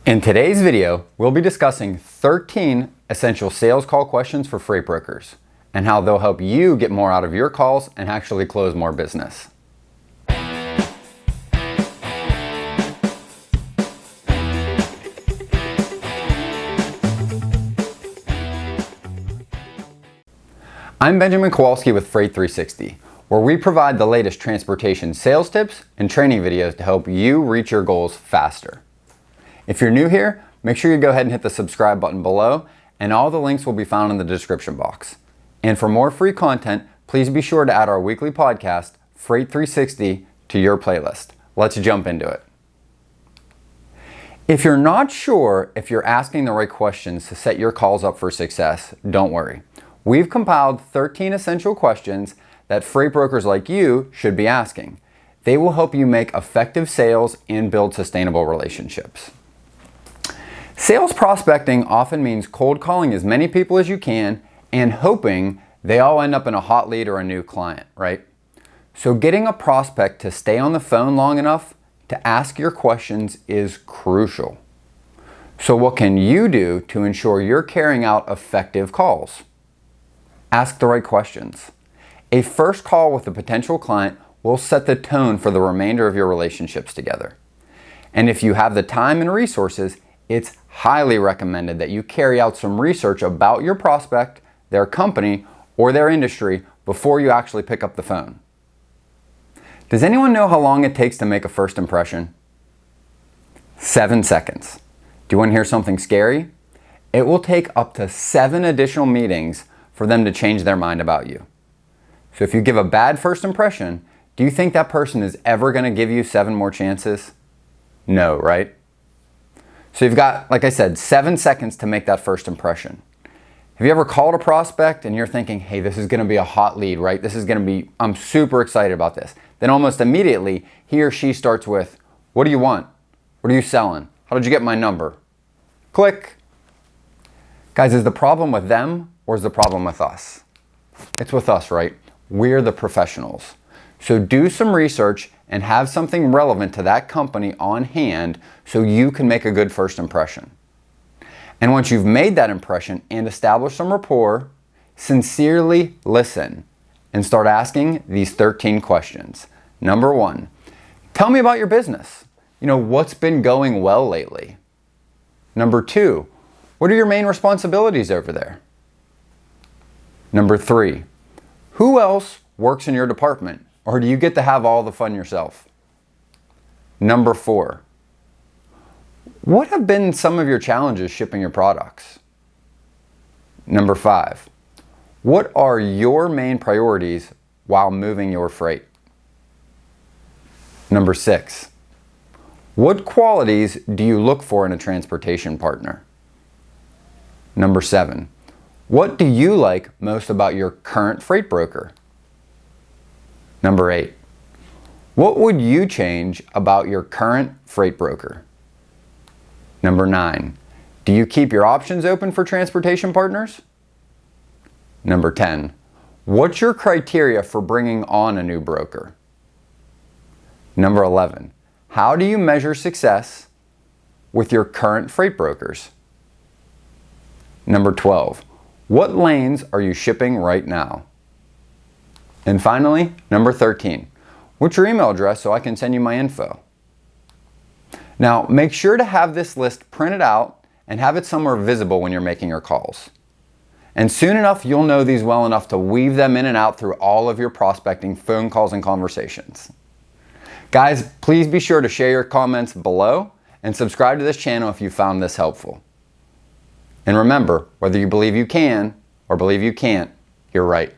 In today's video, we'll be discussing 13 essential sales call questions for freight brokers and how they'll help you get more out of your calls and actually close more business. I'm Benjamin Kowalski with Freight 360, where we provide the latest transportation sales tips and training videos to help you reach your goals faster. If you're new here, make sure you go ahead and hit the subscribe button below, and all the links will be found in the description box. And for more free content, please be sure to add our weekly podcast, Freight 360, to your playlist. Let's jump into it. If you're not sure if you're asking the right questions to set your calls up for success, don't worry. We've compiled 13 essential questions that freight brokers like you should be asking. They will help you make effective sales and build sustainable relationships. Sales prospecting often means cold calling as many people as you can and hoping they all end up in a hot lead or a new client, right? So getting a prospect to stay on the phone long enough to ask your questions is crucial. So what can you do to ensure you're carrying out effective calls? Ask the right questions. A first call with a potential client will set the tone for the remainder of your relationships together. And if you have the time and resources, it's highly recommended that you carry out some research about your prospect, their company, or their industry before you actually pick up the phone. Does anyone know how long it takes to make a first impression? 7 seconds. Do you want to hear something scary? It will take up to 7 additional meetings for them to change their mind about you. So if you give a bad first impression, do you think that person is ever going to give you 7 more chances? No, right? So you've got, like I said, 7 seconds to make that first impression. Have you ever called a prospect and you're thinking, hey, this is going to be a hot lead, right? I'm super excited about this. Then almost immediately, he or she starts with, what do you want? What are you selling? How did you get my number? Click. Guys, is the problem with them or is the problem with us? It's with us, right? We're the professionals. So do some research and have something relevant to that company on hand so you can make a good first impression. And once you've made that impression and established some rapport, sincerely listen and start asking these 13 questions. Number 1, tell me about your business. What's been going well lately? Number 2, what are your main responsibilities over there? Number 3, who else works in your department? Or do you get to have all the fun yourself? Number 4, what have been some of your challenges shipping your products? Number 5, what are your main priorities while moving your freight? Number 6, what qualities do you look for in a transportation partner? Number 7, what do you like most about your current freight broker? Number 8, what would you change about your current freight broker? Number 9, do you keep your options open for transportation partners? Number 10, what's your criteria for bringing on a new broker? Number 11, how do you measure success with your current freight brokers? Number 12, what lanes are you shipping right now? And finally, number 13, what's your email address so I can send you my info? Now, make sure to have this list printed out and have it somewhere visible when you're making your calls. And soon enough, you'll know these well enough to weave them in and out through all of your prospecting phone calls and conversations. Guys, please be sure to share your comments below and subscribe to this channel if you found this helpful. And remember, whether you believe you can or believe you can't, you're right.